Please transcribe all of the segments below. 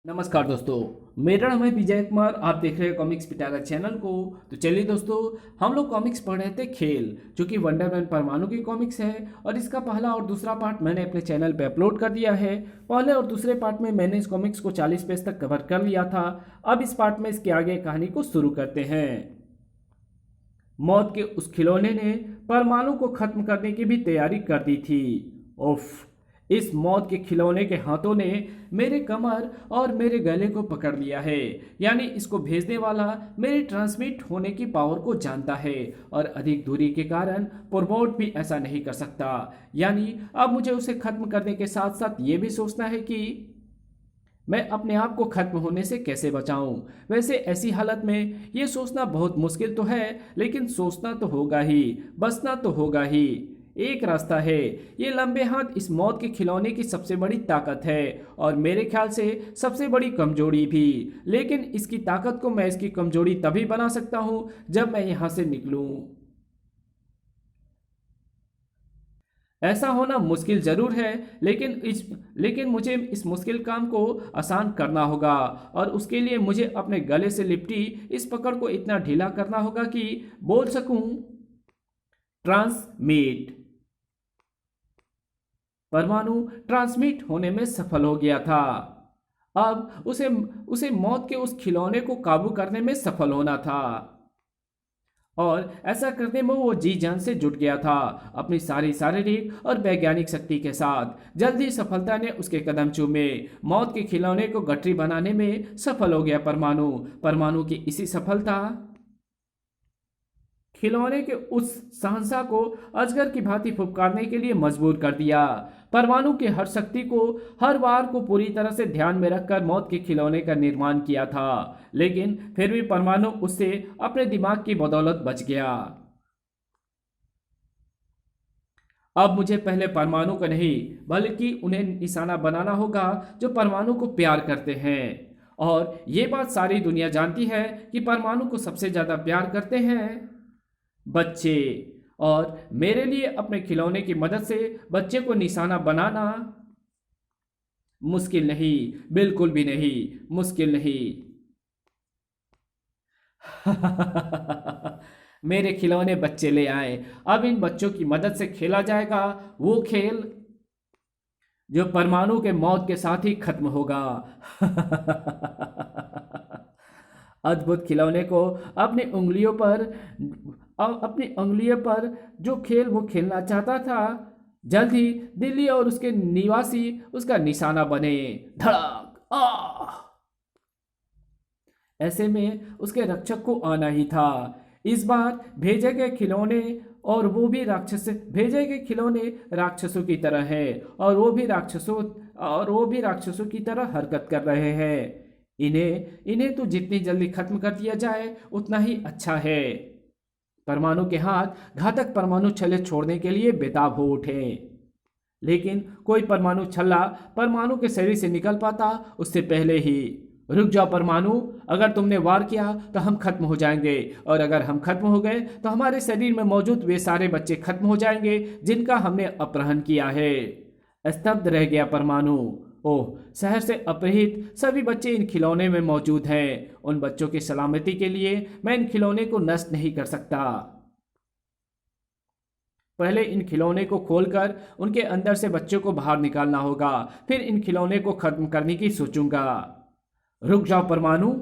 नमस्कार दोस्तों। मेरा नाम है विजय कुमार। आप देख रहे हैं कॉमिक्स पिटारा चैनल को। तो चलिए दोस्तों, हम लोग कॉमिक्स पढ़ रहे थे खेल, जो कि वंडरमैन परमाणु की कॉमिक्स है। और इसका पहला और दूसरा पार्ट मैंने अपने चैनल पे अपलोड कर दिया है। पहले और दूसरे पार्ट में मैंने इस कॉमिक्स को 40 पेज तक कवर कर लिया था। अब इस पार्ट में इसके आगे कहानी को शुरू करते हैं। मौत के उस खिलौने ने परमाणु को खत्म करने की भी तैयारी कर दी थी। उफ, इस मौत के खिलौने के हाथों ने मेरे कमर और मेरे गले को पकड़ लिया है। यानी इसको भेजने वाला मेरी ट्रांसमिट होने की पावर को जानता है और अधिक दूरी के कारण प्रोबोट भी ऐसा नहीं कर सकता। यानी अब मुझे उसे खत्म करने के साथ साथ ये भी सोचना है कि मैं अपने आप को खत्म होने से कैसे बचाऊं। वैसे ऐसी हालत में ये सोचना बहुत मुश्किल तो है, लेकिन सोचना तो होगा ही, बचना तो होगा ही। एक रास्ता है। ये लंबे हाथ इस मौत के खिलौने की सबसे बड़ी ताकत है और मेरे ख्याल से सबसे बड़ी कमजोरी भी। लेकिन इसकी ताकत को मैं इसकी कमजोरी तभी बना सकता हूं जब मैं यहां से निकलूं। ऐसा होना मुश्किल जरूर है, लेकिन मुझे इस मुश्किल काम को आसान करना होगा। और उसके लिए मुझे अपने गले से लिपटी इस पकड़ को इतना ढीला करना होगा कि बोल सकूं, ट्रांसमिट। परमाणु ट्रांसमिट होने में सफल हो गया था। अब उसे उसे मौत के उस खिलौने को काबू करने में सफल होना था। और ऐसा करने में वो जी जान से जुट गया था, अपनी सारी शारीरिक और वैज्ञानिक शक्ति के साथ। जल्द ही सफलता ने उसके कदम चूमे। मौत के खिलौने को गठरी बनाने में सफल हो गया परमाणु। परमाणु की इसी सफलता खिलौने के उस सहनसा को अजगर की भांति फुफकारने के लिए मजबूर कर दिया। परमाणु की हर शक्ति को, हर वार को पूरी तरह से ध्यान में रखकर मौत के खिलौने का निर्माण किया था। लेकिन फिर भी परमाणु उससे अपने दिमाग की बदौलत बच गया। अब मुझे पहले परमाणु को नहीं, बल्कि उन्हें निशाना बनाना होगा जो परमाणु को प्यार करते हैं। और ये बात सारी दुनिया जानती है कि परमाणु को सबसे ज्यादा प्यार करते हैं बच्चे। और मेरे लिए अपने खिलौने की मदद से बच्चे को निशाना बनाना मुश्किल नहीं, बिल्कुल भी नहीं, मुश्किल नहीं। मेरे खिलौने बच्चे ले आए। अब इन बच्चों की मदद से खेला जाएगा वो खेल जो परमाणु के मौत के साथ ही खत्म होगा। अद्भुत खिलौने को अपनी उंगलियों पर अपनी उंगलियों पर जो खेल वो खेलना चाहता था, जल्द ही दिल्ली और उसके निवासी उसका निशाना बने। धड़क आ ऐसे में उसके रक्षक को आना ही था। इस बार भेजे गए खिलौने और वो भी राक्षस भेजे गए खिलौने राक्षसों की तरह है। और वो भी राक्षसों की तरह हरकत कर रहे हैं। इन्हें इन्हें तो जितनी जल्दी खत्म कर दिया जाए उतना ही अच्छा है। परमाणु के हाथ घातक परमाणु छल्ले छोड़ने के लिए बेताब हो उठे। लेकिन कोई परमाणु छल्ला परमाणु के शरीर से निकल पाता उससे पहले ही। रुक जाओ परमाणु, अगर तुमने वार किया तो हम खत्म हो जाएंगे, और अगर हम खत्म हो गए तो हमारे शरीर में मौजूद वे सारे बच्चे खत्म हो जाएंगे जिनका हमने अपहरण किया है। स्तब्ध रह गया परमाणु। ओह, शहर से अपहृत सभी बच्चे इन खिलौने में मौजूद हैं। उन बच्चों की सलामती के लिए मैं इन खिलौने को नष्ट नहीं कर सकता। पहले इन खिलौने को खोलकर उनके अंदर से बच्चों को बाहर निकालना होगा, फिर इन खिलौने को खत्म करने की सोचूंगा। रुक जाओ परमाणु,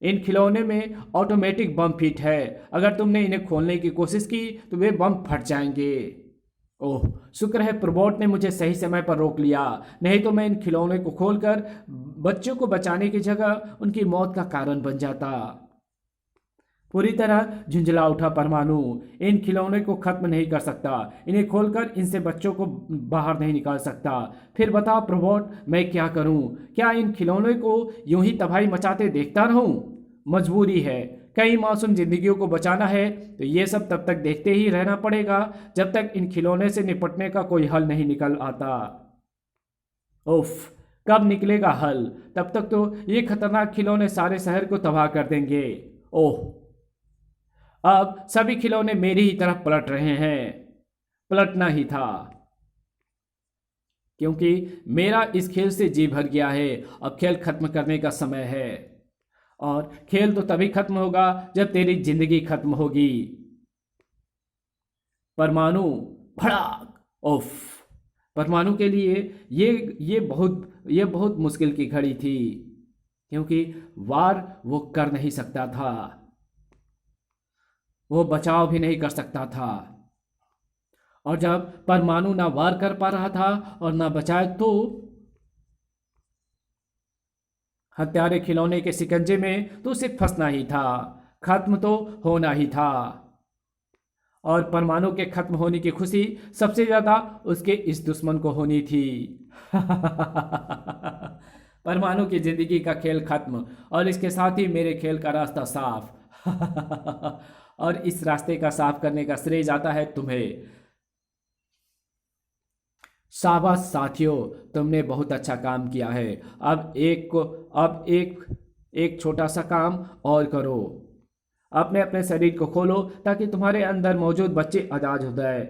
इन खिलौने में ऑटोमेटिक बम फिट है। अगर तुमने इन्हें खोलने की कोशिश की तो वे बम फट जाएंगे। ओह, शुक्र है प्रोबोट ने मुझे सही समय पर रोक लिया, नहीं तो मैं इन खिलौने को खोलकर बच्चों को बचाने की जगह उनकी मौत का कारण बन जाता। पूरी तरह झुंझला उठा परमाणु। इन खिलौने को खत्म नहीं कर सकता, इन्हें खोलकर इनसे बच्चों को बाहर नहीं निकाल सकता। फिर बताओ प्रोबोट, मैं क्या करूं? क्या इन खिलौने को यूं ही तबाही मचाते देखता रहूं? मजबूरी है, कई मासूम जिंदगियों को बचाना है तो ये सब तब तक देखते ही रहना पड़ेगा जब तक इन खिलौने से निपटने का कोई हल नहीं निकल आता। उफ, कब निकलेगा हल? तब तक तो ये खतरनाक खिलौने सारे शहर को तबाह कर देंगे। ओह, अब सभी खिलौने मेरी ही तरफ पलट रहे हैं। पलटना ही था। क्योंकि मेरा इस खेल से जी भर गया है। अब खेल खत्म करने का समय है। और खेल तो तभी खत्म होगा जब तेरी जिंदगी खत्म होगी। परमाणु भड़ाक। उफ। परमाणु के लिए ये बहुत मुश्किल की घड़ी थी, क्योंकि वार वो कर नहीं सकता था, वो बचाव भी नहीं कर सकता था। और जब परमाणु ना वार कर पा रहा था और ना बचाए, तो हत्यारे खिलौने के शिकंजे में तो उसे फंसना ही था, खत्म तो होना ही था। और परमाणु के खत्म होने की खुशी सबसे ज्यादा उसके इस दुश्मन को होनी थी। परमाणु की जिंदगी का खेल खत्म, और इसके साथ ही मेरे खेल का रास्ता साफ। और इस रास्ते का साफ करने का श्रेय जाता है तुम्हें। शाबाश साथियों, तुमने बहुत अच्छा काम किया है। अब एक छोटा सा काम और करो। अपने अपने शरीर को खोलो ताकि तुम्हारे अंदर मौजूद बच्चे आजाद हो जाए,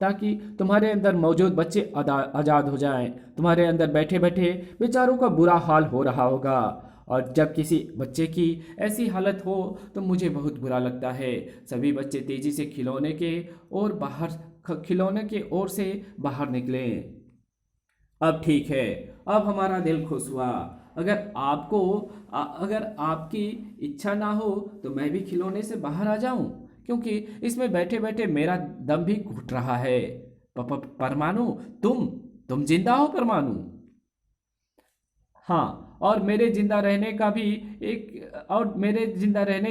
ताकि तुम्हारे अंदर मौजूद बच्चे आजाद हो जाएं। तुम्हारे अंदर बैठे बैठे बेचारों का बुरा हाल हो रहा होगा। और जब किसी बच्चे की ऐसी हालत हो तो मुझे बहुत बुरा लगता है। सभी बच्चे तेजी से खिलौने के ओर से बाहर निकले। अब ठीक है, अब हमारा दिल खुश हुआ। अगर आपकी इच्छा ना हो तो मैं भी खिलौने से बाहर आ जाऊं, क्योंकि इसमें बैठे बैठे मेरा दम भी घुट रहा है। परमाणु, तुम जिंदा हो परमाणु? हाँ। मेरे जिंदा रहने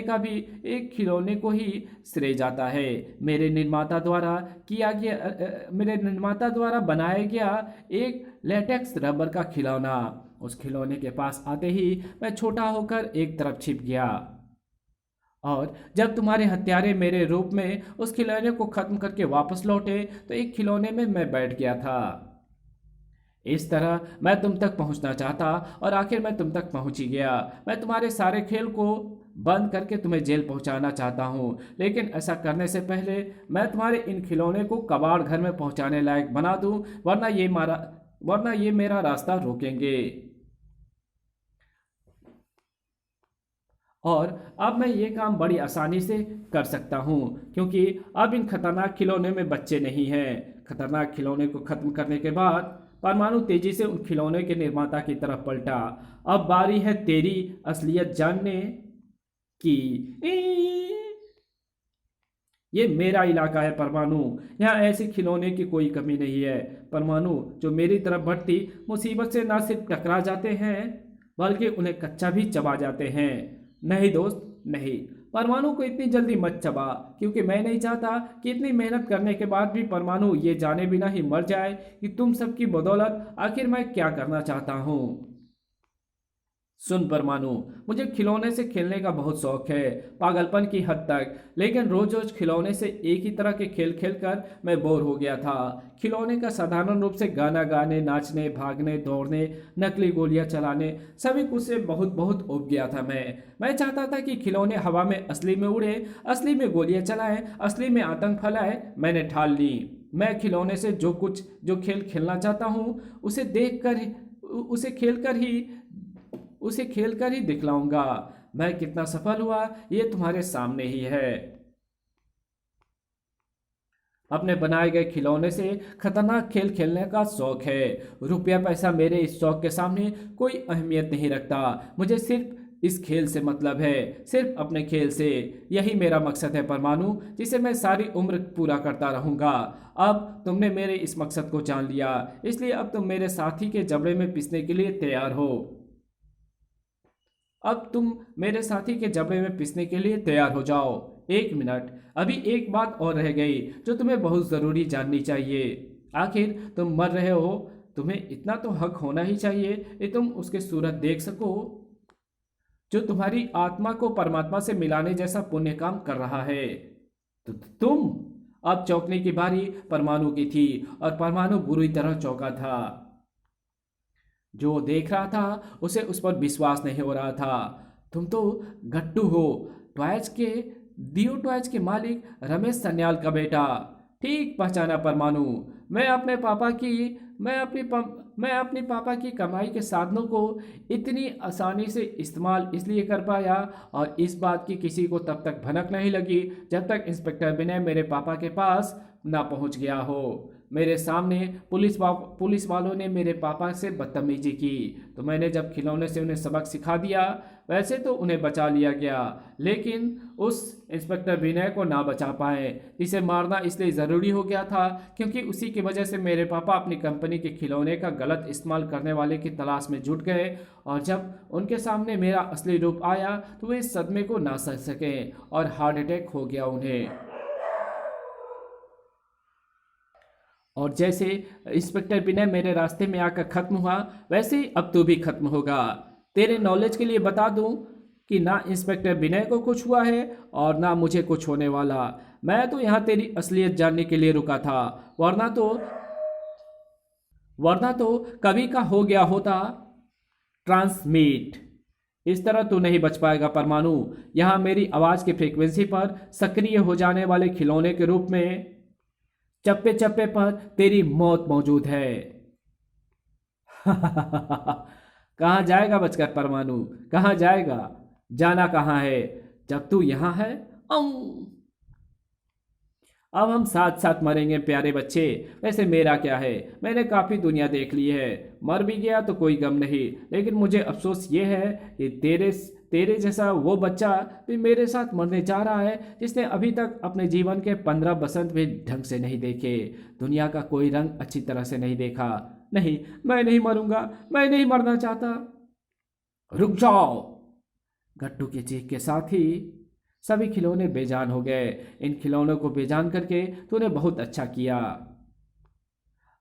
का भी एक खिलौने को ही श्रेय जाता है। मेरे निर्माता द्वारा बनाया गया एक लेटेक्स रबर का खिलौना। उस खिलौने के पास आते ही मैं छोटा होकर एक तरफ छिप गया। और जब तुम्हारे हत्यारे मेरे रूप में उस खिलौने को खत्म करके वापस लौटे तो एक खिलौने में मैं बैठ गया था। इस तरह मैं तुम तक पहुंचना चाहता, और आखिर मैं तुम तक पहुंच ही गया। मैं तुम्हारे सारे खेल को बंद करके तुम्हें जेल पहुंचाना चाहता हूं, लेकिन ऐसा करने से पहले मैं तुम्हारे इन खिलौने को कबाड़ घर में पहुंचाने लायक बना दूं, वरना ये मेरा रास्ता रोकेंगे। और अब मैं ये काम बड़ी आसानी से कर सकता हूँ, क्योंकि अब इन खतरनाक खिलौने में बच्चे नहीं हैं। खतरनाक खिलौने को खत्म करने के बाद परमाणु तेजी से उन खिलौने के निर्माता की तरफ पलटा। अब बारी है तेरी असलियत जानने की। ये मेरा इलाका है परमाणु, यहाँ ऐसे खिलौने की कोई कमी नहीं है। परमाणु जो मेरी तरफ बढ़ती मुसीबत से ना सिर्फ टकरा जाते हैं, बल्कि उन्हें कच्चा भी चबा जाते हैं। नहीं दोस्त, नहीं। परमाणु को इतनी जल्दी मत चबा, क्योंकि मैं नहीं चाहता कि इतनी मेहनत करने के बाद भी परमाणु ये जाने बिना ही मर जाए कि तुम सबकी बदौलत आखिर मैं क्या करना चाहता हूँ। सुन परमाणु, मुझे खिलौने से खेलने का बहुत शौक है, पागलपन की हद तक। लेकिन रोज रोज खिलौने से एक ही तरह के खेल खेलकर मैं बोर हो गया था। खिलौने का साधारण रूप से गाना गाने, नाचने, भागने, दौड़ने, नकली गोलियां चलाने, सभी कुछ से बहुत बहुत उब गया था मैं चाहता था कि खिलौने हवा में असली में उड़े, असली में गोलियां चलाएं, असली में आतंक फैलाए। मैंने ठान ली, मैं खिलौने से जो खेल खेलना चाहता हूँ उसे खेलकर ही दिखलाऊंगा। मैं कितना सफल हुआ ये तुम्हारे सामने ही है। अपने बनाए गए खिलौने से खतरनाक खेल खेलने का शौक है। रुपया पैसा मेरे इस शौक के सामने कोई अहमियत नहीं रखता। मुझे सिर्फ इस खेल से मतलब है, सिर्फ अपने खेल से। यही मेरा मकसद है परमाणु, जिसे मैं सारी उम्र पूरा करता रहूंगा। अब तुमने मेरे इस मकसद को जान लिया, इसलिए अब तुम मेरे साथी के जबड़े में पिसने के लिए तैयार हो। अब तुम मेरे साथी के जबड़े में पिसने के लिए तैयार हो जाओ। एक मिनट, अभी एक बात और रह गई जो तुम्हें बहुत ज़रूरी जाननी चाहिए। आखिर तुम मर रहे हो, तुम्हें इतना तो हक होना ही चाहिए कि तुम उसकी सूरत देख सको, जो तुम्हारी आत्मा को परमात्मा से मिलाने जैसा पुण्य काम कर रहा है। तो तुम। अब चौंकने की बारी परमाणु की थी, और परमाणु बुरी तरह चौंका था। जो वो देख रहा था उसे उस पर विश्वास नहीं हो रहा था। तुम तो गट्टू हो, टॉयज के दियो टॉयज के मालिक रमेश सन्याल का बेटा। ठीक पहचाना परमाणु। मैं अपने पापा की मैं अपने पापा की कमाई के साधनों को इतनी आसानी से इस्तेमाल इसलिए कर पाया, और इस बात की किसी को तब तक भनक नहीं लगी जब तक इंस्पेक्टर विनय मेरे पापा के पास ना पहुंच गया हो। मेरे सामने पुलिस वालों ने मेरे पापा से बदतमीजी की, तो मैंने जब खिलौने से उन्हें सबक सिखा दिया, वैसे तो उन्हें बचा लिया गया, लेकिन उस इंस्पेक्टर विनय को ना बचा पाए, जिसे मारना इसलिए ज़रूरी हो गया था क्योंकि उसी की वजह से मेरे पापा अपनी कंपनी के खिलौने का गलत इस्तेमाल करने वाले की तलाश में जुट गए, और जब उनके सामने मेरा असली रूप आया तो वे इस सदमे को ना सह सके और हार्ट अटैक हो गया उन्हें। और जैसे इंस्पेक्टर विनय मेरे रास्ते में आकर खत्म हुआ, वैसे ही अब तू भी खत्म होगा। तेरे नॉलेज के लिए बता दूं कि ना इंस्पेक्टर विनय को कुछ हुआ है और ना मुझे कुछ होने वाला। मैं तो यहाँ तेरी असलियत जानने के लिए रुका था, वरना तो कभी का हो गया होता ट्रांसमिट। इस तरह तू नहीं बच पाएगा परमाणु। यहाँ मेरी आवाज़ की फ्रीक्वेंसी पर सक्रिय हो जाने वाले खिलौने के रूप में चप्पे चप्पे पर तेरी मौत मौजूद है। कहाँ जाएगा बचकर परमाणु, कहाँ जाएगा? जाना कहाँ है जब तू यहाँ है? अब हम साथ साथ मरेंगे प्यारे बच्चे। वैसे मेरा क्या है, मैंने काफ़ी दुनिया देख ली है, मर भी गया तो कोई गम नहीं, लेकिन मुझे अफसोस ये है कि तेरे जैसा वो बच्चा भी मेरे साथ मरने जा रहा है, जिसने अभी तक अपने जीवन के 15 बसंत भी ढंग से नहीं देखे, दुनिया का कोई रंग अच्छी तरह से नहीं देखा। नहीं, मैं नहीं मरूंगा, मैं नहीं मरना चाहता। रुक जाओ। गट्टू की चीख के साथ ही सभी खिलौने बेजान हो गए। इन खिलौनों को बेजान करके तूने बहुत अच्छा किया।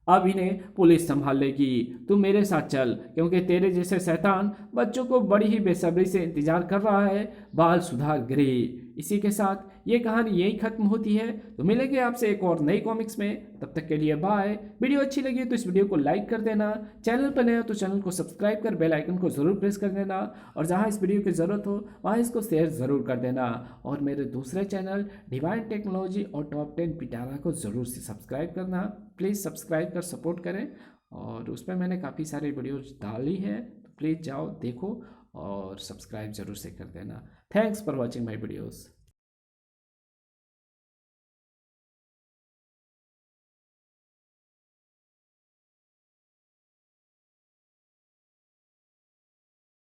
अब इन्हें पुलिस संभाल लेगी, तू मेरे साथ चल, क्योंकि तेरे जैसे शैतान बच्चों को बड़ी ही बेसब्री से इंतजार कर रहा है। बाल सुधार गृह। इसी के साथ ये कहानी यही खत्म होती है। तो मिलेंगे आपसे एक और नई कॉमिक्स में, तब तक के लिए बाय। वीडियो अच्छी लगी तो इस वीडियो को लाइक कर देना, चैनल पर नया तो चैनल को सब्सक्राइब कर बेल आइकन को ज़रूर प्रेस कर देना, और जहाँ इस वीडियो की ज़रूरत हो वहाँ इसको शेयर ज़रूर कर देना। और मेरे दूसरे चैनल डिवाइन टेक्नोलॉजी और टॉप 10 पिटारा को ज़रूर से सब्सक्राइब करना। प्लीज़ सब्सक्राइब कर सपोर्ट करें, और उसमें मैंने काफ़ी सारी वीडियोज़ डाली हैं, तो प्लीज़ जाओ देखो और सब्सक्राइब ज़रूर से कर देना। Thanks for watching my videos.